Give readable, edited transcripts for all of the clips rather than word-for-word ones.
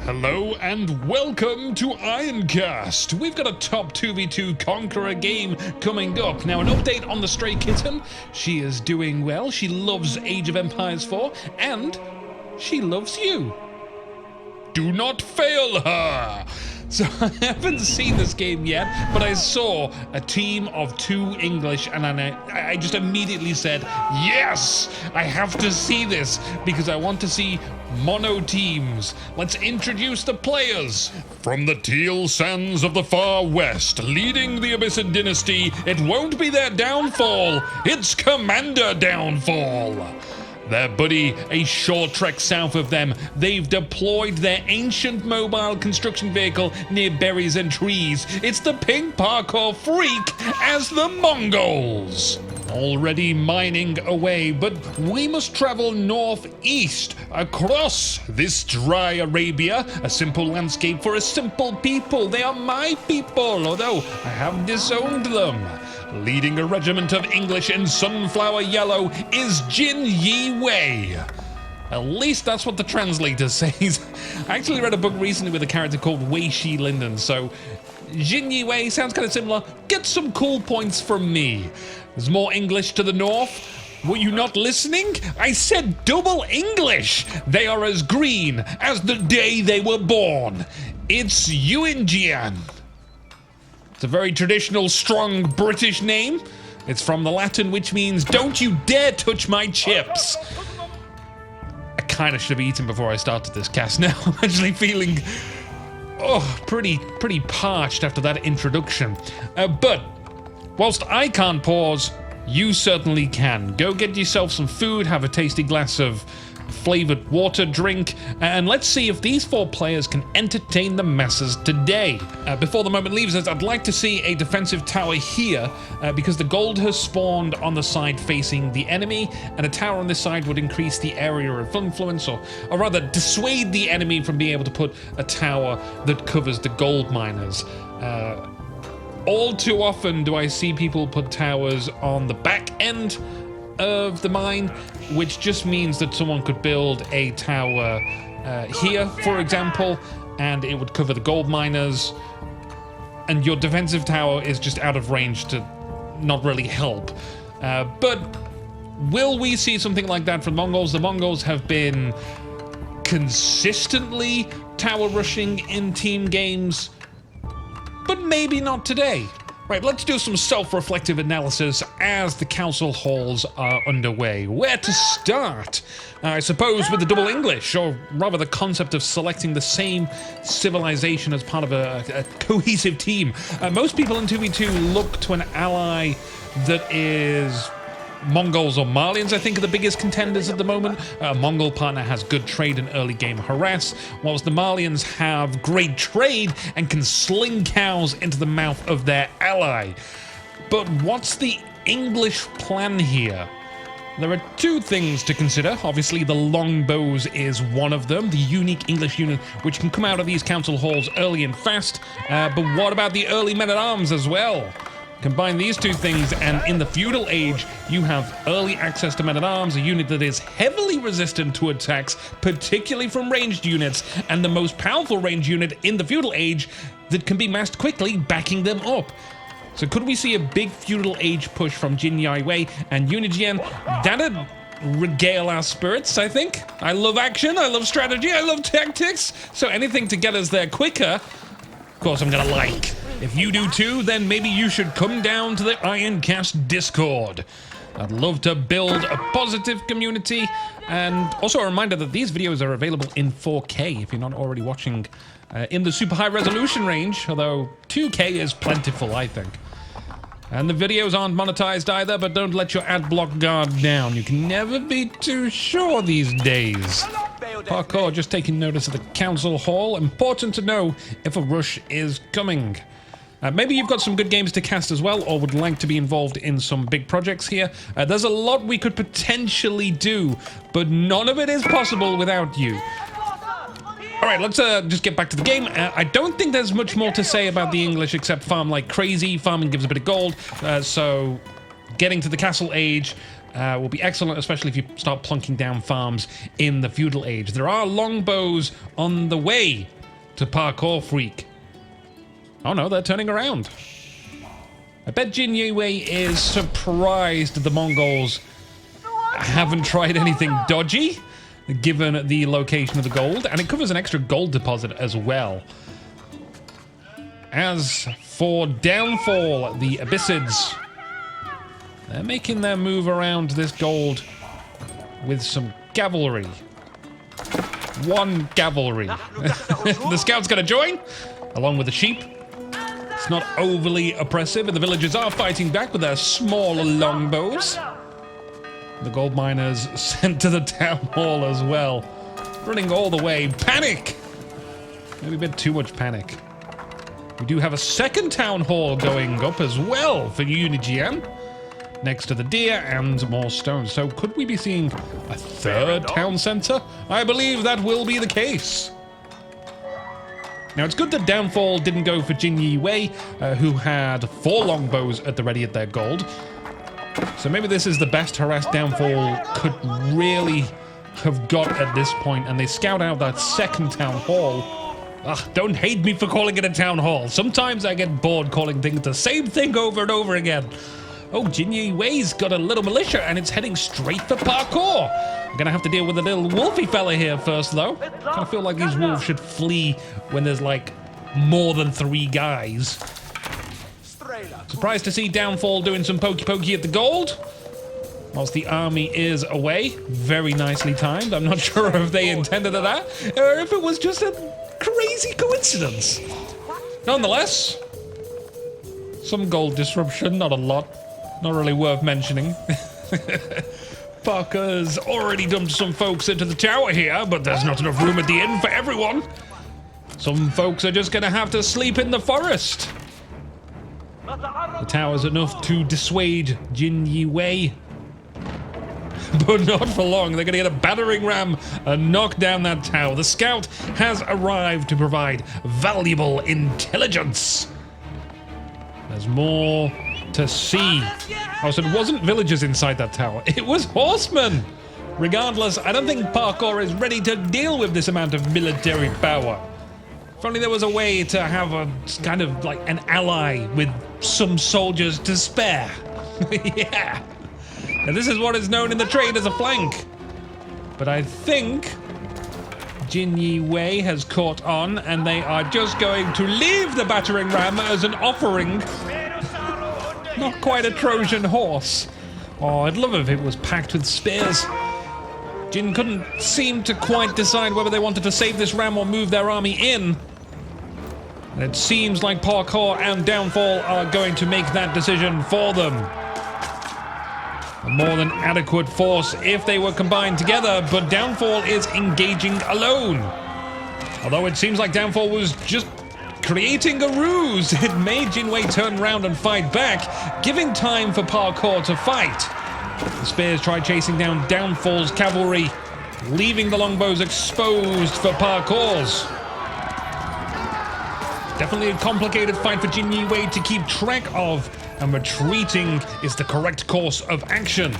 Hello and welcome to Ironcast. We've got a top 2v2 Conqueror game coming up. Now, an update on the stray kitten. She is doing well. She loves Age of Empires 4 and she loves you. Do not fail her. So I haven't seen this game yet, but I saw a team of 2 English and I just immediately said, yes, I have to see this because I want to see mono teams. Let's introduce the players. From the teal sands of the far west, leading the Abyssid dynasty, it won't be their downfall, it's Commander Downfall. Their buddy, a short trek south of them, they've deployed their ancient mobile construction vehicle near berries and trees. It's the pink parkour freak as the Mongols. Already mining away, but we must travel northeast across this dry Arabia. A simple landscape for a simple people. They are my people, although I have disowned them. Leading a regiment of English in sunflower yellow is Jin Yi Wei. At least that's what the translator says. I actually read a book recently with a character called Wei Shi Linden, so Jin Yi Wei sounds kind of similar. Get some cool points from me. There's more English to the north. Were you not listening? I said double English. They are as green as the day they were born. It's Yuinjian. It's a very traditional, strong British name. It's from the Latin, which means, don't you dare touch my chips. I kind of should have eaten before I started this cast now. I'm actually feeling, pretty parched after that introduction. But whilst I can't pause, you certainly can. Go get yourself some food, have a tasty glass of flavored water drink, and let's see if these 4 players can entertain the masses today. Before the moment leaves us, I'd like to see a defensive tower here because the gold has spawned on the side facing the enemy, and a tower on this side would increase the area of influence, or rather dissuade the enemy from being able to put a tower that covers the gold miners. All too often do I see people put towers on the back end of the mine, which just means that someone could build a tower here, for example, and it would cover the gold miners, and your defensive tower is just out of range to not really help. But will we see something like that from the Mongols? The Mongols have been consistently tower rushing in team games, but maybe not today. Right, let's do some self-reflective analysis as the council halls are underway. Where to start? I suppose with the double English, or rather the concept of selecting the same civilization as part of a cohesive team. Most people in 2v2 look to an ally that is Mongols or Malians, I think, are the biggest contenders at the moment. A Mongol partner has good trade and early game harass, whilst the Malians have great trade and can sling cows into the mouth of their ally. But what's the English plan here? There are 2 things to consider. Obviously, the longbows is one of them, the unique English unit which can come out of these council halls early and fast. But what about the early men-at-arms as well? Combine these 2 things, and in the feudal age, you have early access to men-at-arms, a unit that is heavily resistant to attacks, particularly from ranged units, and the most powerful ranged unit in the feudal age that can be massed quickly, backing them up. So could we see a big feudal age push from Jin Yi Wei and Yuinjian? That'd regale our spirits, I think. I love action, I love strategy, I love tactics, so anything to get us there quicker, of course I'm gonna like. If you do too, then maybe you should come down to the Ironcast Discord. I'd love to build a positive community, and also a reminder that these videos are available in 4K if you're not already watching in the super high resolution range, although 2K is plentiful, I think. And the videos aren't monetized either, but don't let your ad block guard down. You can never be too sure these days. Parkour just taking notice of the council hall. Important to know if a rush is coming. Maybe you've got some good games to cast as well, or would like to be involved in some big projects here. There's a lot we could potentially do, but none of it is possible without you. Alright, let's just get back to the game. I don't think there's much more to say about the English except farm like crazy. Farming gives a bit of gold, so getting to the castle age will be excellent, especially if you start plunking down farms in the feudal age. There are longbows on the way to Parkour Freak. Oh no, they're turning around. I bet Jin Yiwei is surprised the Mongols haven't tried anything dodgy, given the location of the gold, and it covers an extra gold deposit as well. As for Downfall, the Abyssids, they're making their move around this gold with some cavalry. One cavalry. The scouts gonna join, along with the sheep. It's not overly oppressive, and the villagers are fighting back with their smaller longbows. The gold miners sent to the town hall as well. Running all the way. Panic! Maybe a bit too much panic. We do have a second town hall going up as well for Unijian, next to the deer and more stones. So could we be seeing a third town center? I believe that will be the case. Now it's good that Downfall didn't go for Jin Yiwei, who had 4 longbows at the ready at their gold. So maybe this is the best harassed Downfall could really have got at this point, and they scout out that second town hall. Ugh, don't hate me for calling it a town hall. Sometimes I get bored calling things the same thing over and over again. Oh, Jin Yiwei's got a little militia, and it's heading straight for Parkour. I'm gonna have to deal with a little wolfy fella here first, though. I kind of feel like these wolves should flee when there's, like, more than 3 guys. Surprised to see Downfall doing some pokey-pokey at the gold, whilst the army is away. Very nicely timed. I'm not sure if they intended that, or if it was just a crazy coincidence. Nonetheless, some gold disruption, not a lot. Not really worth mentioning. Parker's already dumped some folks into the tower here, but there's not enough room at the inn for everyone. Some folks are just gonna have to sleep in the forest. The tower's enough to dissuade Jin Yiwei, but not for long. They're gonna get a battering ram and knock down that tower. The scout has arrived to provide valuable intelligence. There's more to see. Oh, so it wasn't villagers inside that tower. It was horsemen. Regardless, I don't think Parkour is ready to deal with this amount of military power. If only there was a way to have a kind of like an ally with some soldiers to spare. Yeah. Now this is what is known in the trade as a flank. But I think Jin Yiwei has caught on, and they are just going to leave the battering ram as an offering. Not quite a Trojan horse. Oh, I'd love if it was packed with spears. Jin couldn't seem to quite decide whether they wanted to save this ram or move their army in. And it seems like Parkour and Downfall are going to make that decision for them. A more than adequate force if they were combined together, but Downfall is engaging alone. Although it seems like Downfall was just creating a ruse. It made Jinwei turn around and fight back, giving time for Parkour to fight. The spears try chasing down Downfall's cavalry, leaving the longbows exposed for Parkour's. Definitely a complicated fight for Jin Yiwei to keep track of, and retreating is the correct course of action.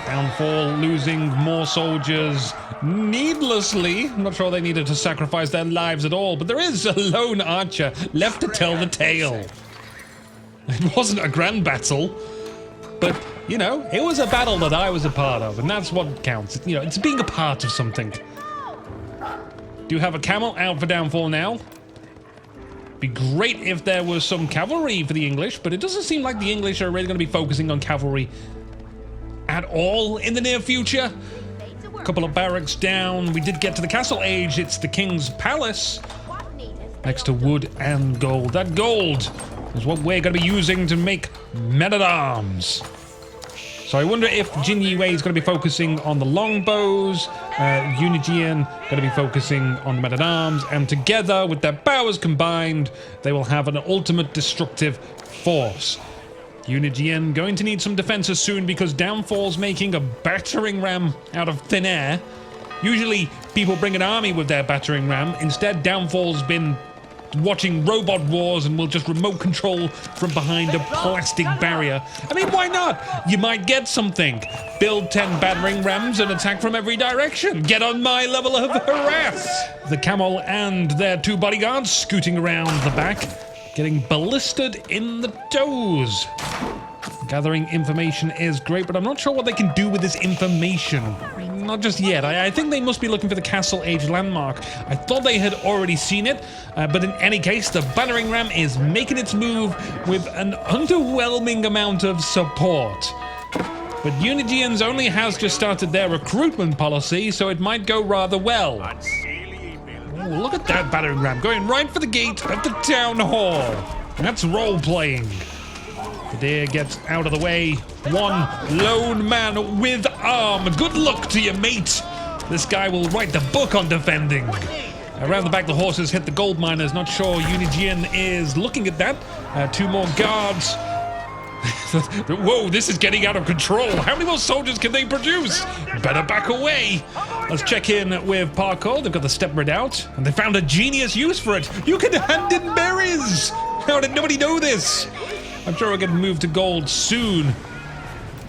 Downfall losing more soldiers needlessly. I'm not sure they needed to sacrifice their lives at all, but there is a lone archer left to tell the tale. It wasn't a grand battle, but, you know, it was a battle that I was a part of, and that's what counts. You know, it's being a part of something. Do have a camel out for Downfall now. Be great if there was some cavalry for the English, but it doesn't seem like the English are really going to be focusing on cavalry at all in the near future. A couple of barracks down. We did get to the castle age. It's the king's palace next to wood and gold. That gold is what we're going to be using to make men-at-arms. So I wonder if Jin Yiwei is going to be focusing on the longbows, Unijian going to be focusing on the men-at-arms, and together with their powers combined, they will have an ultimate destructive force. Unijian going to need some defenses soon because Downfall's making a battering ram out of thin air. Usually people bring an army with their battering ram. Instead, Downfall's been watching Robot Wars and we'll just remote control from behind a plastic barrier. I mean, why not? You might get something. Build 10 battering rams and attack from every direction. Get on my level of harass. The camel and their 2 bodyguards scooting around the back, getting ballisted in the toes. Gathering information is great, but I'm not sure what they can do with this information. Not just yet. I think they must be looking for the Castle Age landmark. I thought they had already seen it, but in any case, the battering ram is making its move with an underwhelming amount of support. But Unigians only has just started their recruitment policy, so it might go rather well. Oh, look at that battering ram going right for the gate of the town hall. That's role-playing. The deer gets out of the way. One lone man with arm. Good luck to you, mate. This guy will write the book on defending. Around the back, the horses hit the gold miners. Not sure Unigian is looking at that. 2 more guards. Whoa, this is getting out of control. How many more soldiers can they produce? Better back away. Let's check in with Parkour. They've got the step red out, and they found a genius use for it. You can hand in berries. How did nobody know this? I'm sure we'll get moved to gold soon.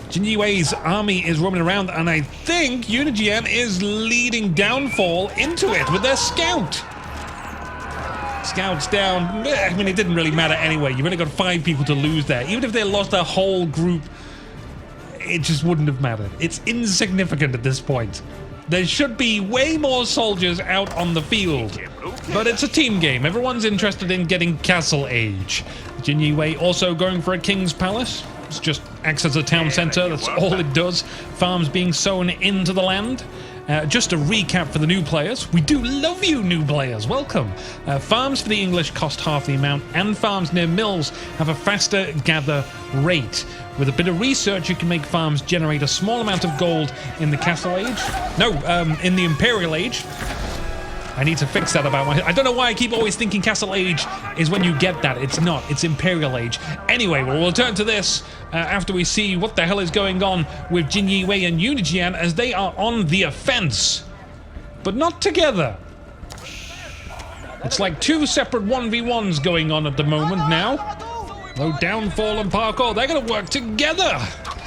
Jin Yiwei's army is roaming around, and I think Unijian is leading Downfall into it with their scout. Scouts down. I mean, it didn't really matter anyway. You've only got 5 people to lose there. Even if they lost their whole group, it just wouldn't have mattered. It's insignificant at this point. There should be way more soldiers out on the field. But it's a team game. Everyone's interested in getting Castle Age. Jin Yiwei also going for a King's Palace. It just acts as a town center. That's all it does. Farms being sown into the land. Just a recap for the new players. We do love you, new players. Welcome. Farms for the English cost half the amount, and farms near mills have a faster gather rate. With a bit of research, you can make farms generate a small amount of gold in the Castle Age. No, in the Imperial Age. I need to fix that about my... I don't know why I keep always thinking Castle Age is when you get that. It's not. It's Imperial Age. Anyway, we'll turn to this after we see what the hell is going on with Jin Yiwei and Unijian as they are on the offense. But not together. It's like 2 separate 1v1s going on at the moment now. Though Downfall and Parkour, they're going to work together.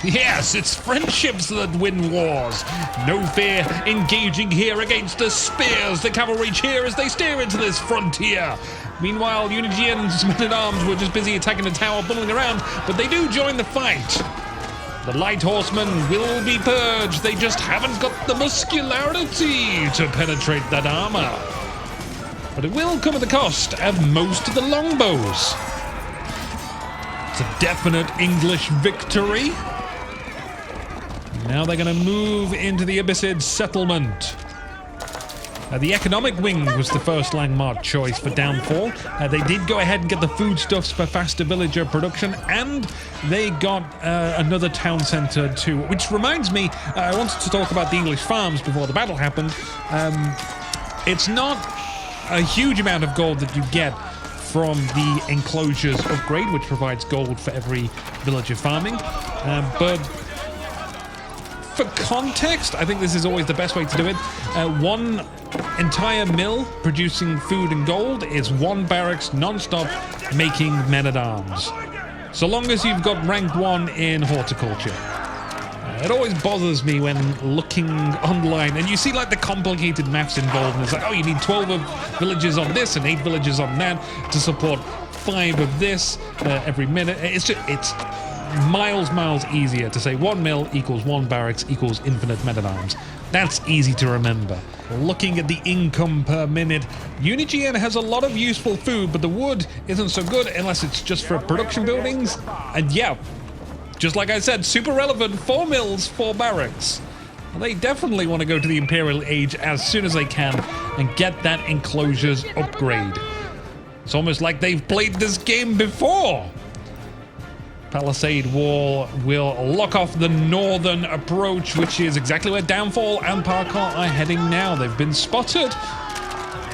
Yes, it's friendships that win wars. No fear engaging here against the spears the cavalry cheer as they steer into this frontier. Meanwhile, Unijian's men-at-arms were just busy attacking the tower, bumbling around, but they do join the fight. The light horsemen will be purged. They just haven't got the muscularity to penetrate that armor. But it will come at the cost of most of the longbows. It's a definite English victory. Now they're going to move into the Abyssid settlement. The economic wing was the first landmark choice for Downfall. They did go ahead and get the foodstuffs for faster villager production, and they got another town center too. Which reminds me, I wanted to talk about the English farms before the battle happened. It's not a huge amount of gold that you get from the enclosures upgrade, which provides gold for every villager farming, but for context, I think this is always the best way to do it. One entire mill producing food and gold is 1 barracks non-stop making men-at-arms. So long as you've got rank 1 in horticulture. It always bothers me when looking online and you see like the complicated maths involved, and it's like, oh, you need 12 villages on this and 8 villages on that to support 5 of this every minute. It's miles easier to say 1 mill equals 1 barracks equals infinite men-at-arms. That's easy to remember. Looking at the income per minute, Unijian has a lot of useful food, but the wood isn't so good unless it's just for production buildings. And yeah, just like I said, super relevant, 4 mills, 4 barracks. They definitely want to go to the Imperial Age as soon as they can and get that enclosures upgrade. It's almost like they've played this game before. Palisade Wall will lock off the northern approach, which is exactly where Downfall and Parkour are heading now. They've been spotted.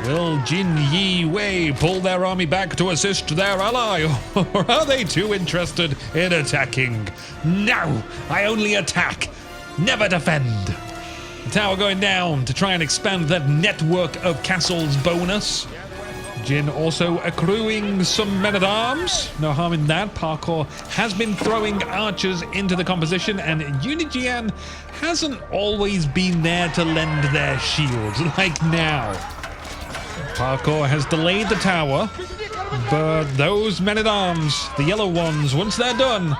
Will Jin Yiwei pull their army back to assist their ally, or are they too interested in attacking? No, I only attack, never defend. The tower going down to try and expand that network of castles bonus. Jin also accruing some men-at-arms. No harm in that. Parkour has been throwing archers into the composition, and Unijian hasn't always been there to lend their shields, like now. Parkour has delayed the tower, but those men-at-arms, the yellow ones, once they're done,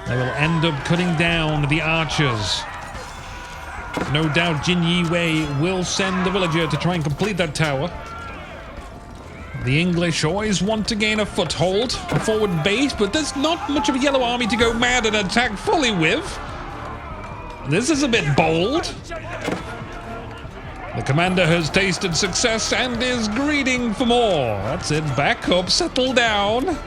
they will end up cutting down the archers. No doubt Jin Yi-Wei will send a villager to try and complete that tower. The English always want to gain a foothold, a forward base, but there's not much of a yellow army to go mad and attack fully with. This is a bit bold. The commander has tasted success and is greeding for more. That's it, back up, settle down.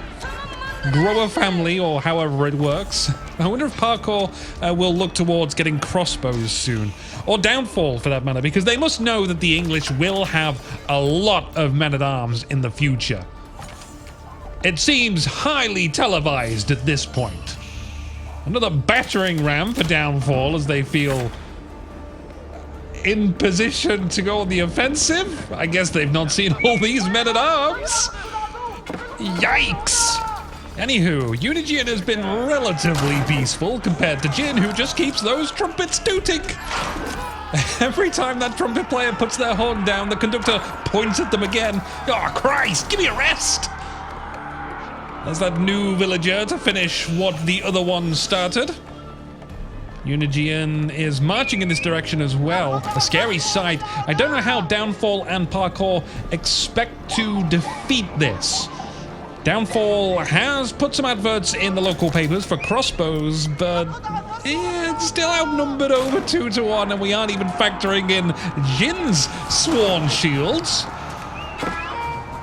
Grow a family, or however it works. I wonder if Parkour will look towards getting crossbows soon. Or Downfall, for that matter, because they must know that the English will have a lot of men-at-arms in the future. It seems highly televised at this point. Another battering ram for Downfall as they feel in position to go on the offensive. I guess they've not seen all these men-at-arms. Yikes! Anywho, Unijian has been relatively peaceful compared to Jin, who just keeps those trumpets tooting. Every time that trumpet player puts their horn down, the conductor points at them again. Oh, Christ, give me a rest! There's that new villager to finish what the other one started. Unijian is marching in this direction as well. A scary sight. I don't know how Downfall and Parkour expect to defeat this. Downfall has put some adverts in the local papers for crossbows, but it's still outnumbered over 2-1, and we aren't even factoring in Jin's sworn shields.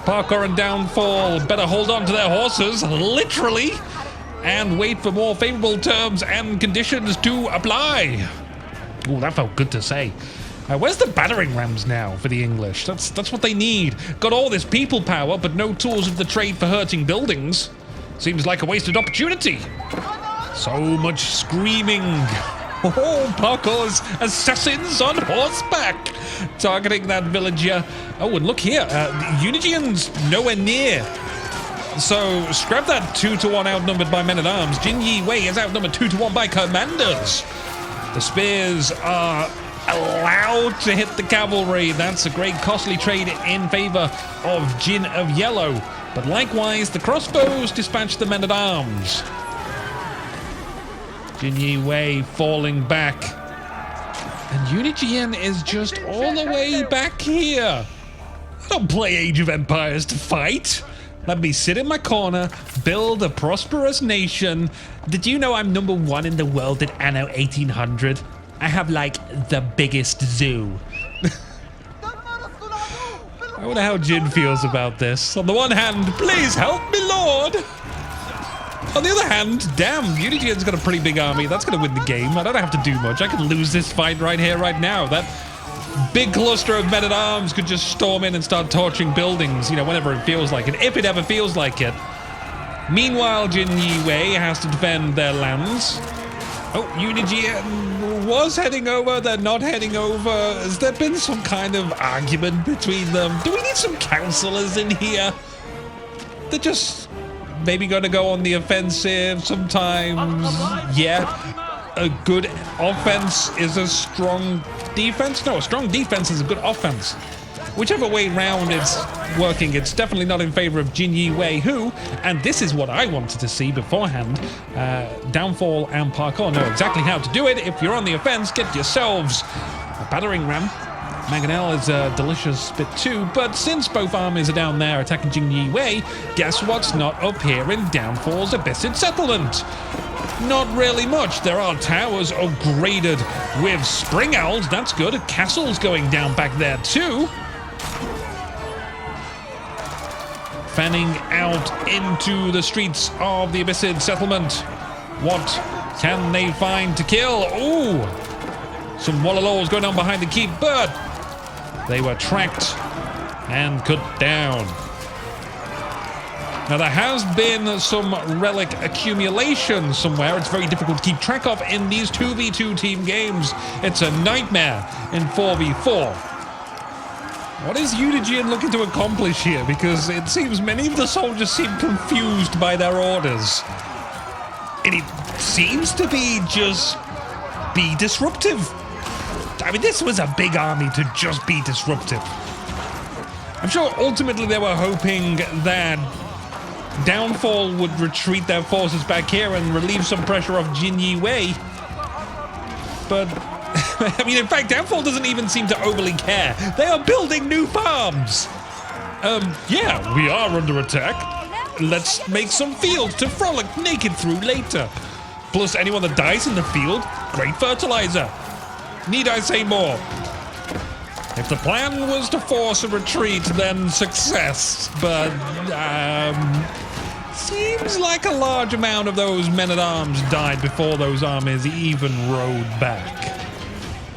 Parkour and Downfall better hold on to their horses, literally, and wait for more favorable terms and conditions to apply. Oh, that felt good to say. Where's the battering rams now for the English? That's what they need. Got all this people power, but no tools of the trade for hurting buildings. Seems like a wasted opportunity. So much screaming. Oh, Parkour's assassins on horseback, targeting that villager. Oh, and look here, Unijian's nowhere near. So scrap that 2-1 outnumbered by men-at-arms. Jin Yi-Wei is outnumbered 2-1 by commanders. The spears are allowed to hit the cavalry. That's a great costly trade in favor of Jin of Yellow. But likewise, the crossbows dispatch the men-at-arms. Jin Yi-Wei falling back. And Unijian is just all the way back here. I don't play Age of Empires to fight. Let me sit in my corner, build a prosperous nation. Did you know I'm #1 in the world at Anno 1800? I have, like, the biggest zoo. I wonder how Jin feels about this. On the one hand, please help me, Lord. On the other hand, damn, Unijian's got a pretty big army. That's going to win the game. I don't have to do much. I could lose this fight right here, right now. That big cluster of men-at-arms could just storm in and start torching buildings, you know, whenever it feels like it, if it ever feels like it. Meanwhile, Jin Yi-Wei has to defend their lands. Oh, Unijian was heading over, they're not heading over. Has there been some kind of argument between them? Do we need some counselors in here? They're just maybe going to go on the offensive sometimes. Yeah, a good offense is a strong defense. No, a strong defense is a good offense. Whichever way round it's working, it's definitely not in favor of Jin Yi-Wei, who, and this is what I wanted to see beforehand, Downfall and Parkour know exactly how to do it. If you're on the offense, get yourselves a battering ram. Mangonel is a delicious bit too, but since both armies are down there attacking Jin Yi-Wei, guess what's not up here in Downfall's Abyssid settlement? Not really much. There are towers upgraded with spring owls, that's good. Castles going down back there too. Fanning out into the streets of the Abyssid settlement. What can they find to kill? Ooh! Some Wallalows going on behind the keep, but they were tracked and cut down. Now there has been some relic accumulation somewhere. It's very difficult to keep track of in these 2v2 team games. It's a nightmare in 4v4. What is Unigian looking to accomplish here? Because it seems many of the soldiers seem confused by their orders. And it seems to be just be disruptive. I mean, this was a big army to just be disruptive. I'm sure ultimately they were hoping that Downfall would retreat their forces back here and relieve some pressure off Jin Yi Wei. But, I mean, in fact, Downfall doesn't even seem to overly care. They are building new farms. Yeah, we are under attack. Let's make some fields to frolic naked through later. Plus, anyone that dies in the field, great fertilizer. Need I say more? If the plan was to force a retreat, then success. But, seems like a large amount of those men-at-arms died before those armies even rode back.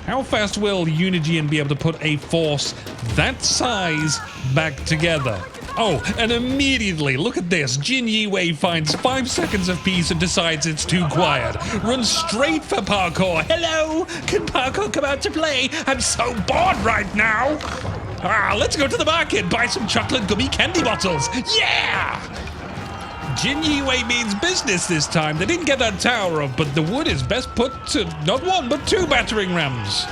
How fast will Unigian be able to put a force that size back together? Oh, and immediately, look at this. Jin Yi Wei finds 5 seconds of peace and decides it's too quiet. Runs straight for Parkour. Hello, can Parkour come out to play? I'm so bored right now. Let's go to the market, buy some chocolate gummy candy bottles. Yeah! Jin Yi Wei means business this time. They didn't get that tower up, but the wood is best put to not 1, but 2 battering rams.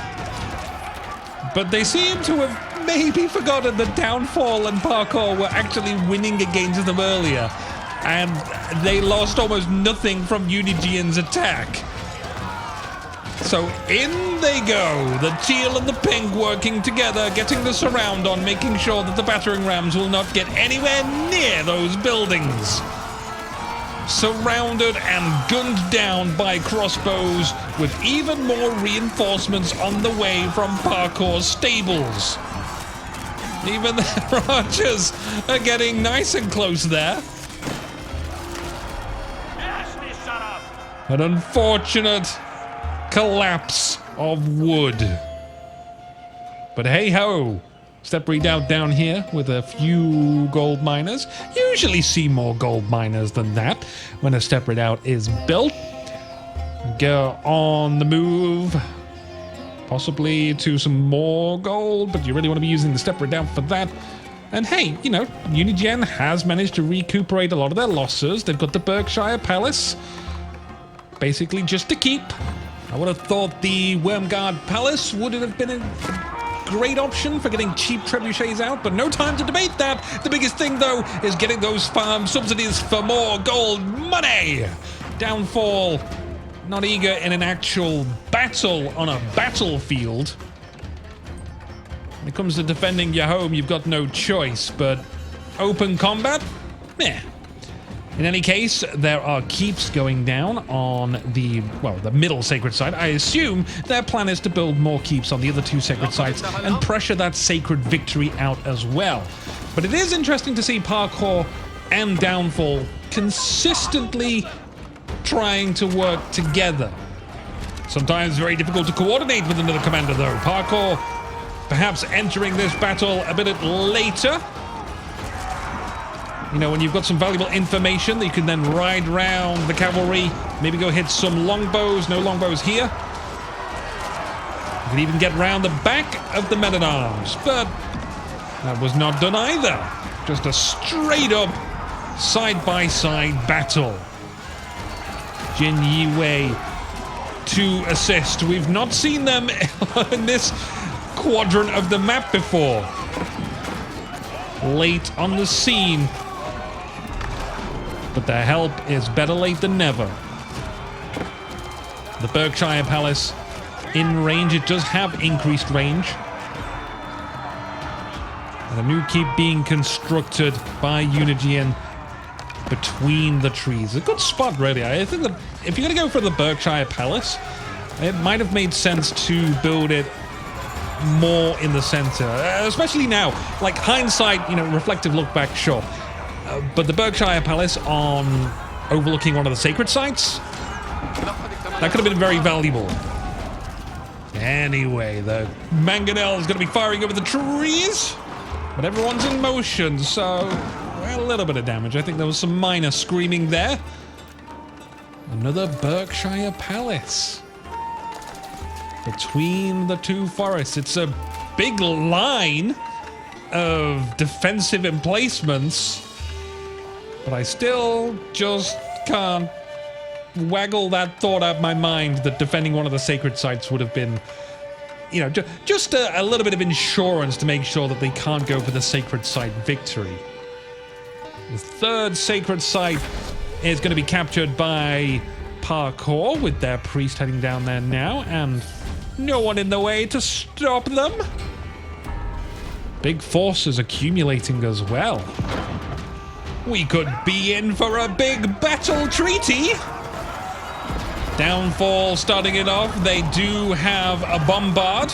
But they seem to have maybe forgotten that Downfall and Parkour were actually winning against them earlier, and they lost almost nothing from Unigian's attack. So in they go, the teal and the pink working together, getting the surround on, making sure that the battering rams will not get anywhere near those buildings. Surrounded and gunned down by crossbows, with even more reinforcements on the way from Parkour's stables. Even the archers are getting nice and close there. An unfortunate collapse of wood. But hey ho, Step Redoubt down here with a few gold miners. Usually see more gold miners than that when a Step Redoubt is built. Go on the move. Possibly to some more gold, but you really want to be using the Step Redoubt for that. And hey, you know, Unigen has managed to recuperate a lot of their losses. They've got the Berkshire Palace, basically just to keep. I would have thought the Wormguard Palace would have been a great option for getting cheap trebuchets out, but no time to debate that. The biggest thing, though, is getting those farm subsidies for more gold money. Downfall, not eager in an actual battle on a battlefield. When it comes to defending your home, you've got no choice, but open combat? Meh. In any case, there are keeps going down on the middle sacred site. I assume their plan is to build more keeps on the other 2 sacred sites and pressure that sacred victory out as well. But it is interesting to see Parkour and Downfall consistently trying to work together. Sometimes very difficult to coordinate with another commander, though. Parkour perhaps entering this battle a bit later. You know, when you've got some valuable information that you can then ride round the cavalry, maybe go hit some longbows. No longbows here. You can even get round the back of the men-at-arms, but that was not done either. Just a straight-up side-by-side battle. Jin Yi Wei to assist. We've not seen them in this quadrant of the map before. Late on the scene. But their help is better late than never. The Berkshire Palace in range. It does have increased range. And a new keep being constructed by Unigian between the trees. A good spot, really. I think that if you're going to go for the Berkshire Palace, it might have made sense to build it more in the center, especially now. Like hindsight, you know, reflective look back, sure. But the Berkshire Palace on overlooking one of the sacred sites, that could have been very valuable. Anyway, the Mangonel is going to be firing over the trees, but everyone's in motion, so well, a little bit of damage. I think there was some minor screaming there. Another Berkshire Palace between the 2 forests. It's a big line of defensive emplacements, but I still just can't waggle that thought out of my mind that defending one of the sacred sites would have been, you know, just a little bit of insurance to make sure that they can't go for the sacred site victory. The third sacred site is going to be captured by Parkour, with their priest heading down there now, and no one in the way to stop them. Big forces accumulating as well. We could be in for a big battle treaty. Downfall starting it off. They do have a bombard.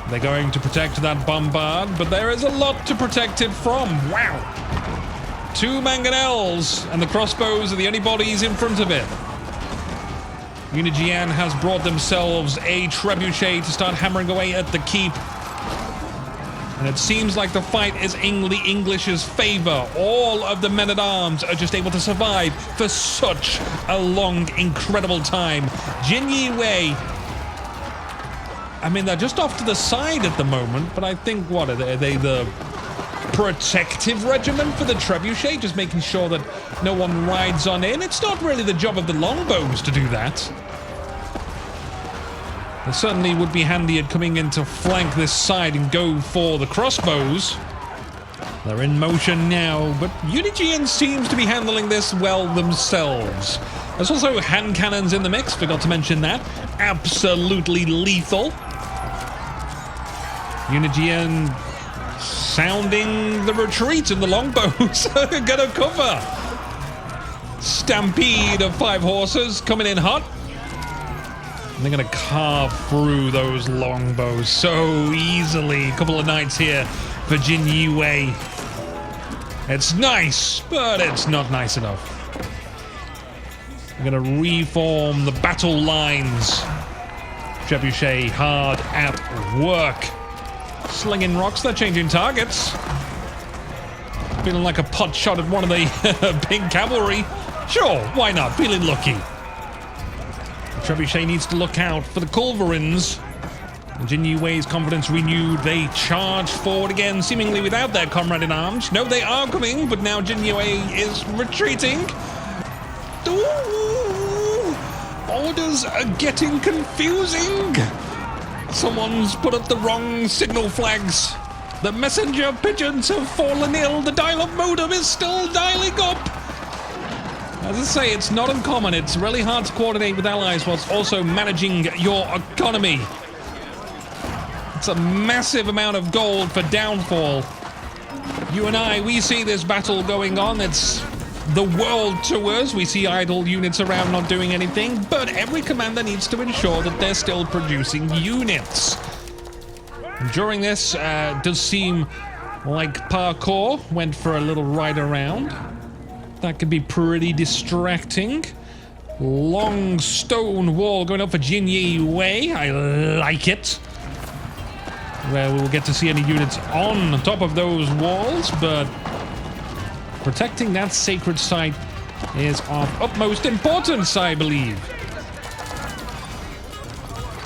They're going to protect that bombard, but there is a lot to protect it from. Wow. 2 mangonels, and the crossbows are the only bodies in front of it. Unijian has brought themselves a trebuchet to start hammering away at the keep. And it seems like the fight is in the English's favor. All of the men-at-arms are just able to survive for such a long, incredible time. Jin Yi Wei, I mean, they're just off to the side at the moment, but I think, what, are they the protective regiment for the trebuchet? Just making sure that no one rides on in? It's not really the job of the longbows to do that. It certainly would be handy at coming in to flank this side and go for the crossbows. They're in motion now, but Unijian seems to be handling this well themselves. There's also hand cannons in the mix, forgot to mention that. Absolutely lethal. Unijian sounding the retreat, and the longbows are gonna cover. Stampede of 5 horses coming in hot. And they're gonna carve through those longbows so easily. A couple of knights here for Jin Yi Wei. It's nice, but it's not nice enough. We're gonna reform the battle lines. Trebuchet hard at work. Slinging rocks, they're changing targets. Feeling like a pot shot at one of the big cavalry. Sure, why not? Feeling lucky. Trebuchet needs to look out for the culverins. Jin Yi Wei's confidence renewed. They charge forward again, seemingly without their comrade in arms. No, they are coming, but now Jin Yi Wei is retreating. Ooh, orders are getting confusing. Someone's put up the wrong signal flags. The messenger pigeons have fallen ill. The dial-up modem is still dialing up. As I say, it's not uncommon. It's really hard to coordinate with allies whilst also managing your economy. It's a massive amount of gold for Downfall. You and I, we see this battle going on. It's the world to us. We see idle units around not doing anything, but every commander needs to ensure that they're still producing units. And during this, it does seem like Parkour went for a little ride around. That could be pretty distracting. Long stone wall going up for Jin Yi Wei. I like it. Where we'll get to see any units on top of those walls, but protecting that sacred site is of utmost importance, I believe.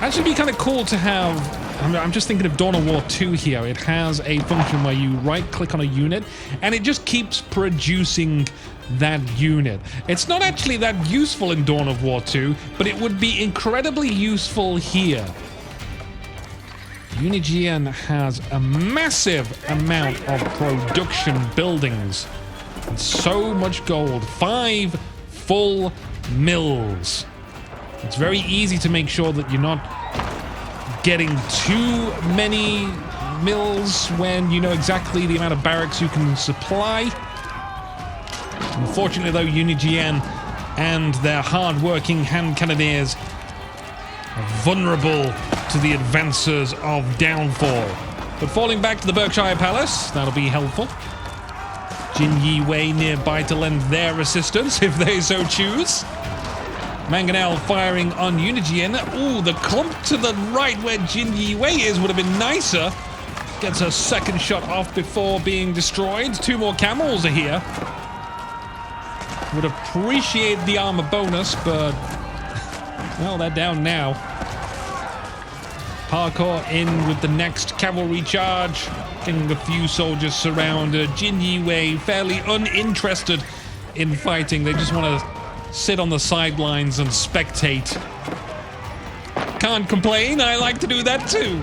Actually, it'd be kind of cool to have... I'm just thinking of Dawn of War 2 here. It has a function where you right-click on a unit, and it just keeps producing that unit. It's not actually that useful in Dawn of War 2, but it would be incredibly useful here. Unijian has a massive amount of production buildings. And so much gold. 5 full mills. It's very easy to make sure that you're not getting too many mills when you know exactly the amount of barracks you can supply. Unfortunately, though, Unijian and their hard-working hand cannoneers are vulnerable to the advances of Downfall. But falling back to the Berkshire Palace, that'll be helpful. Jin Yi Wei nearby to lend their assistance if they so choose. Mangonel firing on Unijian. Ooh, the clump to the right where Jin Yi Wei is would have been nicer. Gets a second shot off before being destroyed. 2 more camels are here. Would appreciate the armor bonus, but... well, they're down now. Parkour in with the next cavalry charge, getting a few soldiers surrounded. Jin Yi Wei fairly uninterested in fighting. They just want to sit on the sidelines and spectate. Can't complain, I like to do that too.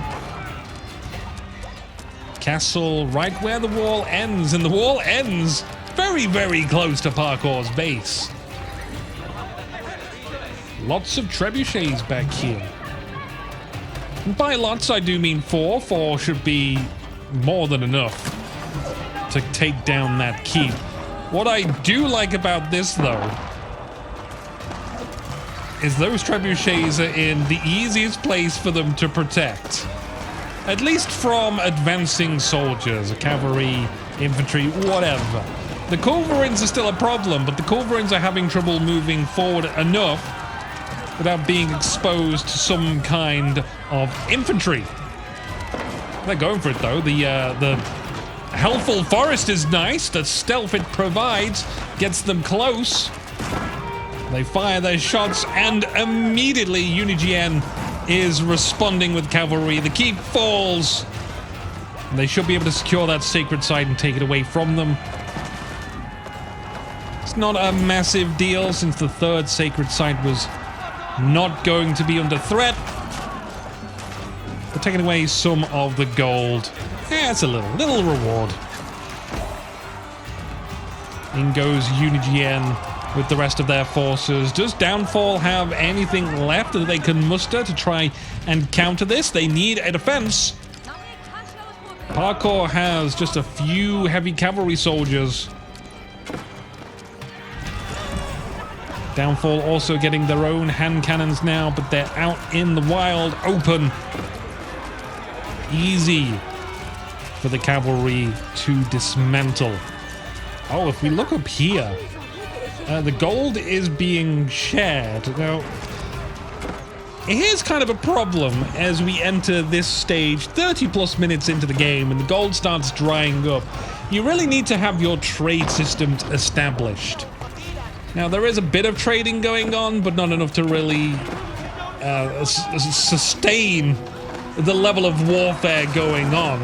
Castle right where the wall ends, and the wall ends very, very close to Parkour's base. Lots of trebuchets back here. And by lots, I do mean 4. 4 should be more than enough to take down that keep. What I do like about this, though, is those trebuchets are in the easiest place for them to protect. At least from advancing soldiers, cavalry, infantry, whatever. The culverins are still a problem, but the culverins are having trouble moving forward enough without being exposed to some kind of infantry. They're going for it though. The Hellful Forest is nice. The stealth it provides gets them close. They fire their shots, and immediately Unigien is responding with cavalry. The keep falls. They should be able to secure that sacred site and take it away from them. It's not a massive deal since the third sacred site was not going to be under threat. They're taking away some of the gold. Yeah, it's a little reward. In goes Unigien with the rest of their forces. Does Downfall have anything left that they can muster to try and counter this? They need a defense. Parkour has just a few heavy cavalry soldiers. Downfall also getting their own hand cannons now, but they're out in the wild open. Easy for the cavalry to dismantle. Oh, if we look up here, the gold is being shared. Now, here's kind of a problem as we enter this stage, 30 plus minutes into the game, and the gold starts drying up. You really need to have your trade systems established. Now, there is a bit of trading going on, but not enough to really sustain the level of warfare going on.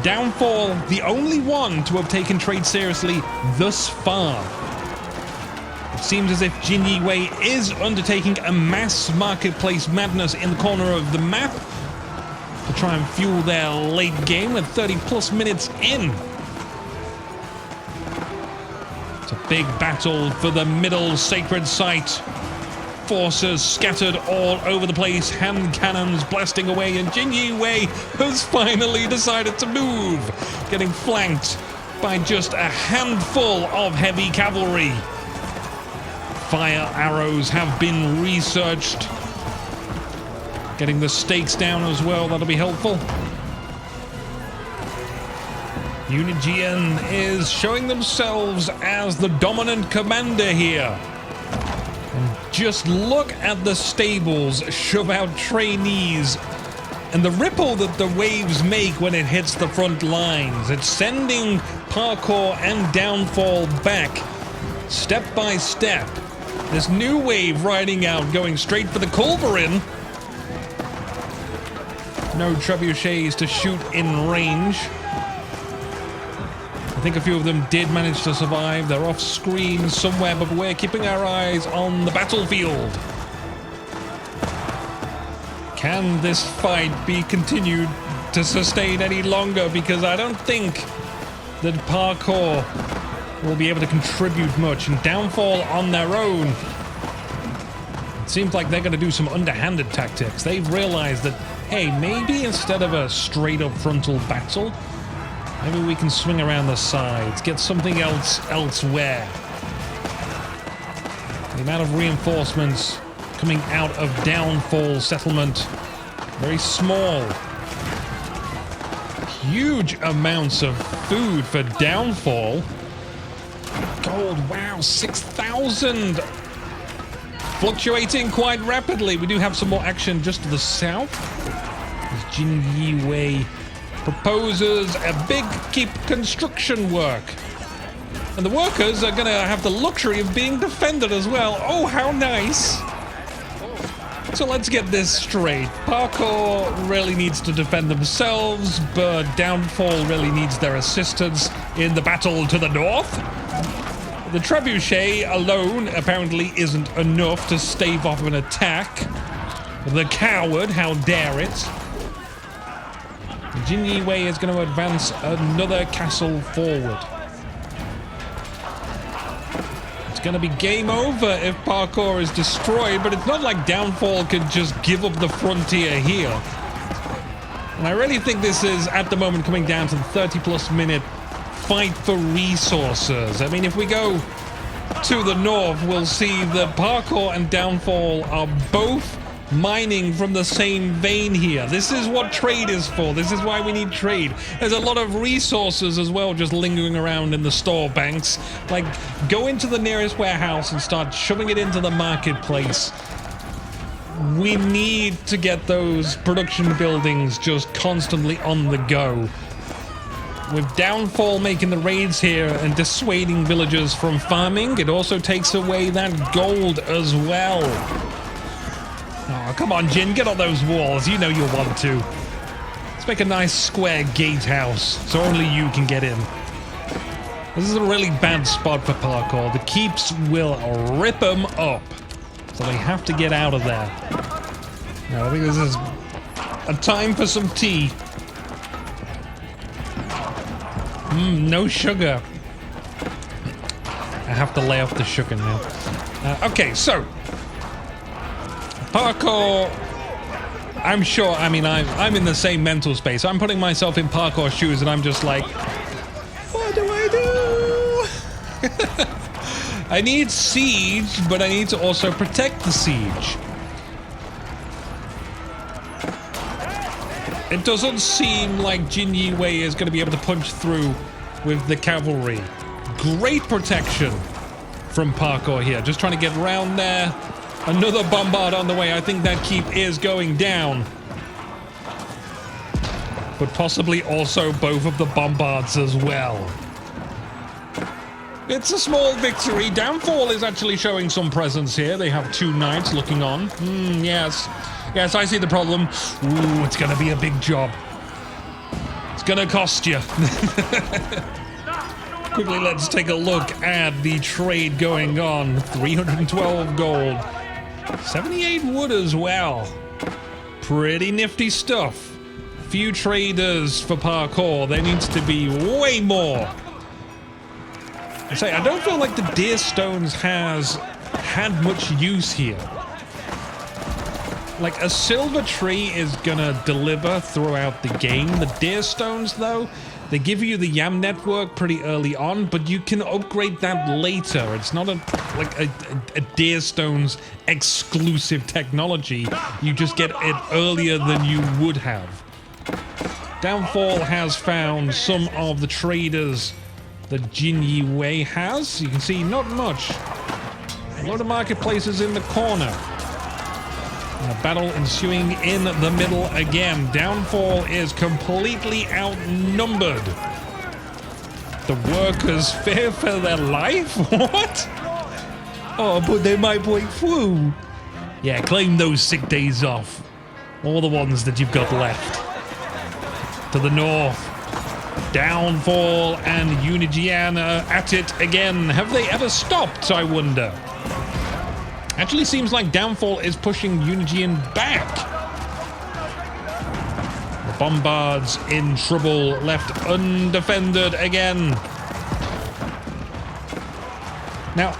Downfall, the only one to have taken trade seriously thus far. It seems as if Jin Yi Wei is undertaking a mass marketplace madness in the corner of the map to try and fuel their late game at 30 plus minutes in. It's a big battle for the middle sacred site. Forces scattered all over the place, hand cannons blasting away, and Jin Yi Wei has finally decided to move, getting flanked by just a handful of heavy cavalry. Fire arrows have been researched. Getting the stakes down as well, that'll be helpful. Unigien is showing themselves as the dominant commander here. And just look at the stables shove out trainees and the ripple that the waves make when it hits the front lines. It's sending Parkour and Downfall back step by step. This new wave riding out, going straight for the culverin. No trebuchets to shoot in range. I think a few of them did manage to survive. They're off screen somewhere, but we're keeping our eyes on the battlefield. Can this fight be continued to sustain any longer? Because I don't think that Parkour will be able to contribute much, and Downfall on their own. It seems like they're going to do some underhanded tactics. They've realized that, hey, maybe instead of a straight up frontal battle, maybe we can swing around the sides, get something else elsewhere. The amount of reinforcements coming out of Downfall settlement, very small. Huge amounts of food for Downfall. Gold, wow, 6,000. Fluctuating quite rapidly. We do have some more action just to the south. As Jin Yi Wei proposes a big keep construction work. And the workers are going to have the luxury of being defended as well. Oh, how nice. So let's get this straight. Parkour really needs to defend themselves, but Downfall really needs their assistance in the battle to the north. The Trebuchet alone apparently isn't enough to stave off an attack. The coward, how dare it? Jin Yi Wei is going to advance another castle forward. It's going to be game over if Parkour is destroyed, but it's not like Downfall could just give up the frontier here. And I really think this is, at the moment, coming down to the 30-plus minute fight for resources. I mean, if we go to the north, we'll see that Parkour and Downfall are both mining from the same vein here. This is what trade is for. This is why we need trade. There's a lot of resources as well just lingering around in the store banks. Like, go into the nearest warehouse and start shoving it into the marketplace. We need to get those production buildings just constantly on the go. With Downfall making the raids here and dissuading villagers from farming, it also takes away that gold as well. Oh, come on, Jin, get on those walls. You know you want to. Let's make a nice square gatehouse so only you can get in. This is a really bad spot for Parkour. The keeps will rip them up. So they have to get out of there. Now, I think this is a time for some tea. No sugar. I have to lay off the sugar now. Okay, so Parkour, I'm sure, I mean, I'm in the same mental space. I'm putting myself in Parkour shoes and I'm just like, what do I do? I need siege, but I need to also protect the siege. It doesn't seem like Jin Yi Wei is going to be able to punch through with the cavalry. Great protection from Parkour here. Just trying to get around there. Another bombard on the way. I think that keep is going down. But possibly also both of the bombards as well. It's a small victory. Downfall is actually showing some presence here. They have 2 knights looking on. Yes. Yes, I see the problem. Ooh, it's going to be a big job. It's going to cost you. Quickly, let's take a look at the trade going on. 312 gold. 78 wood as well. Pretty nifty stuff. Few traders for Parkour. There needs to be way more. I don't feel like the Deer Stones has had much use here. Like, a silver tree is gonna deliver throughout the game. The Deer Stones, though, they give you the Yam network pretty early on, but you can upgrade that later. It's not a Deer Stones exclusive technology. You just get it earlier than you would have. Downfall has found some of the traders that Jin Yi Wei has. You can see not much. A lot of marketplaces in the corner. And a battle ensuing in the middle again. Downfall is completely outnumbered. The workers fear for their life? What? Oh, but they might break through. Yeah, claim those sick days off. All the ones that you've got left. To the north. Downfall and Unijian are at it again. Have they ever stopped, I wonder? Actually seems like Downfall is pushing Unijian back. The bombards in trouble, left undefended again. Now,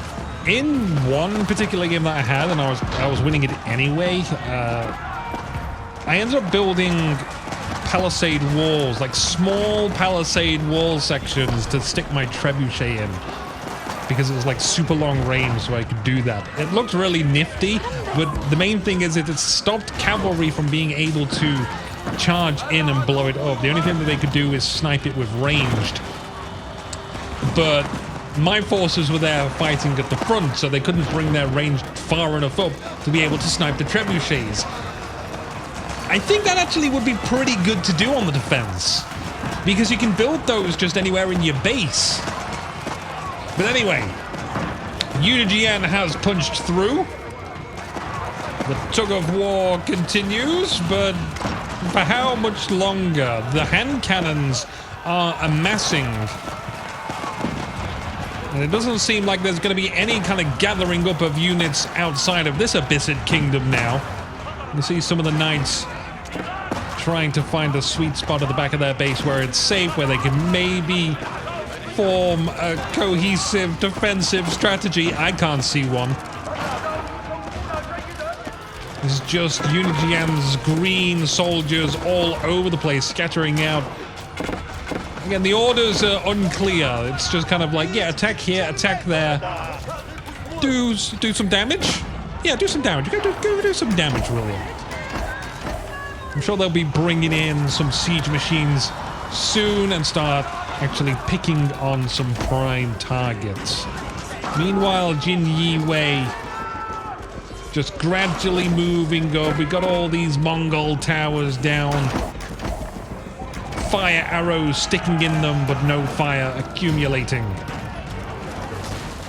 in one particular game that I had, and I was winning it anyway, I ended up building palisade walls, like small palisade wall sections to stick my trebuchet in, because it was like super long range, so I could do that. It looked really nifty, but the main thing is it stopped cavalry from being able to charge in and blow it up. The only thing that they could do is snipe it with ranged. But my forces were there fighting at the front, so they couldn't bring their range far enough up to be able to snipe the trebuchets. I think that actually would be pretty good to do on the defense, because you can build those just anywhere in your base. But anyway, Unijian has punched through. The tug of war continues, but for how much longer? The hand cannons are amassing. And it doesn't seem like there's going to be any kind of gathering up of units outside of this Abyssid Kingdom now. You see some of the knights trying to find a sweet spot at the back of their base where it's safe, where they can maybe form a cohesive defensive strategy. I can't see one. It's just Yunjian's green soldiers all over the place, scattering out. Again, the orders are unclear. It's just kind of like, yeah, attack here, attack there. Do some damage? Yeah, do some damage. Go do some damage, William. I'm sure they'll be bringing in some siege machines soon and start actually picking on some prime targets. Meanwhile, Jin Yi Wei just gradually moving up. We've got all these Mongol towers down. Fire arrows sticking in them, but no fire accumulating.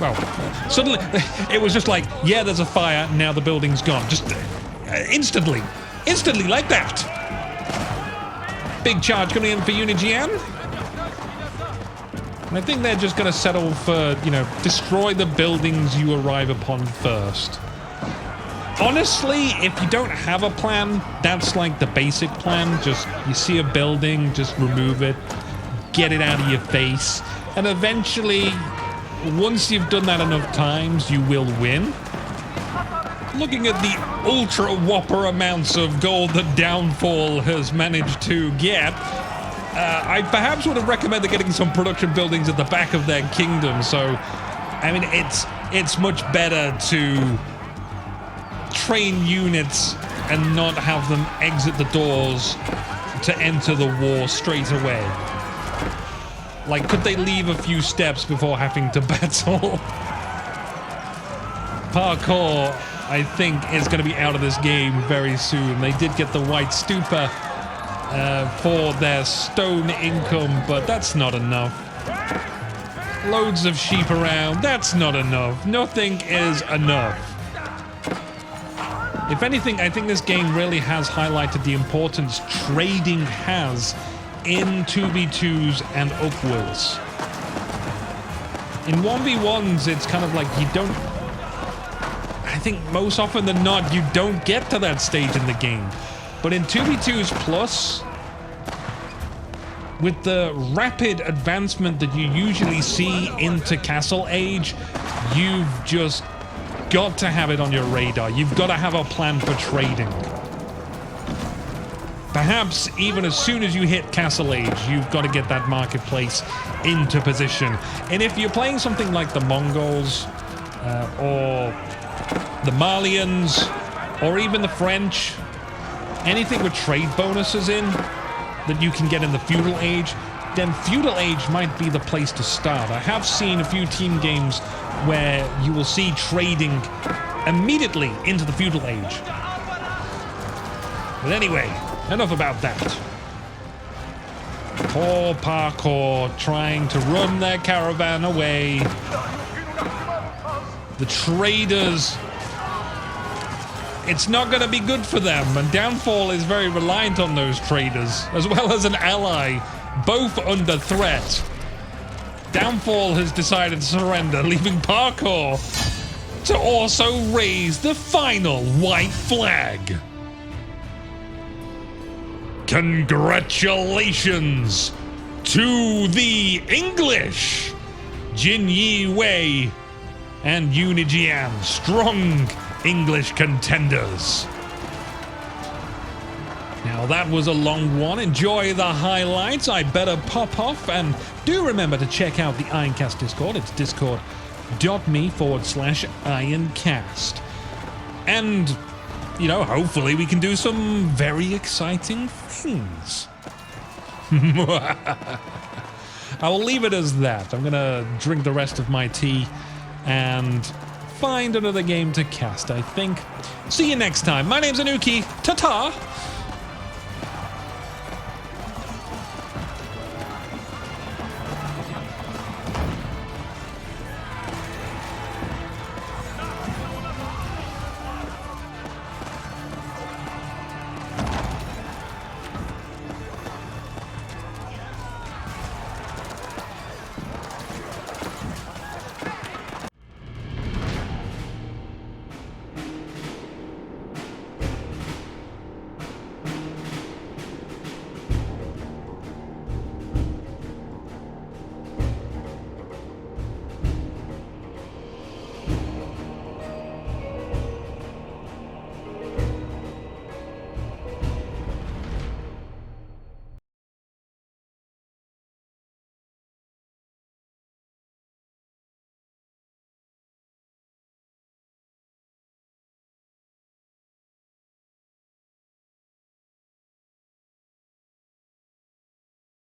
Well, suddenly it was just like, yeah, there's a fire, now the building's gone. Just instantly like that. Big charge coming in for Yunjian. And I think they're just going to settle for, you know, destroy the buildings you arrive upon first. Honestly, if you don't have a plan, that's like the basic plan. Just, you see a building, just remove it, get it out of your face, and eventually, once you've done that enough times, you will win. Looking at the ultra whopper amounts of gold that Downfall has managed to get, I perhaps would have recommended getting some production buildings at the back of their kingdom. So, I mean, it's much better to train units and not have them exit the doors to enter the war straight away. Like, could they leave a few steps before having to battle? Parkour, I think, is going to be out of this game very soon. They did get the White Stupa for their stone income, but that's not enough. Loads of sheep around, that's not enough. Nothing is enough. If anything, I think this game really has highlighted the importance trading has in 2v2s and upwards. In 1v1s, it's kind of like you don't... I think most often than not, you don't get to that stage in the game. But in 2v2s plus, with the rapid advancement that you usually see into Castle Age, you've just got to have it on your radar. You've got to have a plan for trading. Perhaps even as soon as you hit Castle Age, you've got to get that marketplace into position. And if you're playing something like the Mongols, or the Malians, or even the French, anything with trade bonuses in that you can get in the Feudal Age, then Feudal Age might be the place to start. I have seen a few team games where you will see trading immediately into the Feudal Age. But anyway, enough about that. Poor Parkour trying to run their caravan away. The traders, it's not going to be good for them, and Downfall is very reliant on those traders, as well as an ally, both under threat. Downfall has decided to surrender, leaving Parkour to also raise the final white flag. Congratulations to the English! Jin Yi Wei and Yunjian, strong English contenders. Now that was a long one. Enjoy the highlights. I better pop off, and do remember to check out the Ironcast Discord. It's discord.me/Ironcast. And, you know, hopefully we can do some very exciting things. I will leave it as that. I'm gonna drink the rest of my tea and find another game to cast, I think. See you next time. My name's Anuki. Ta-ta!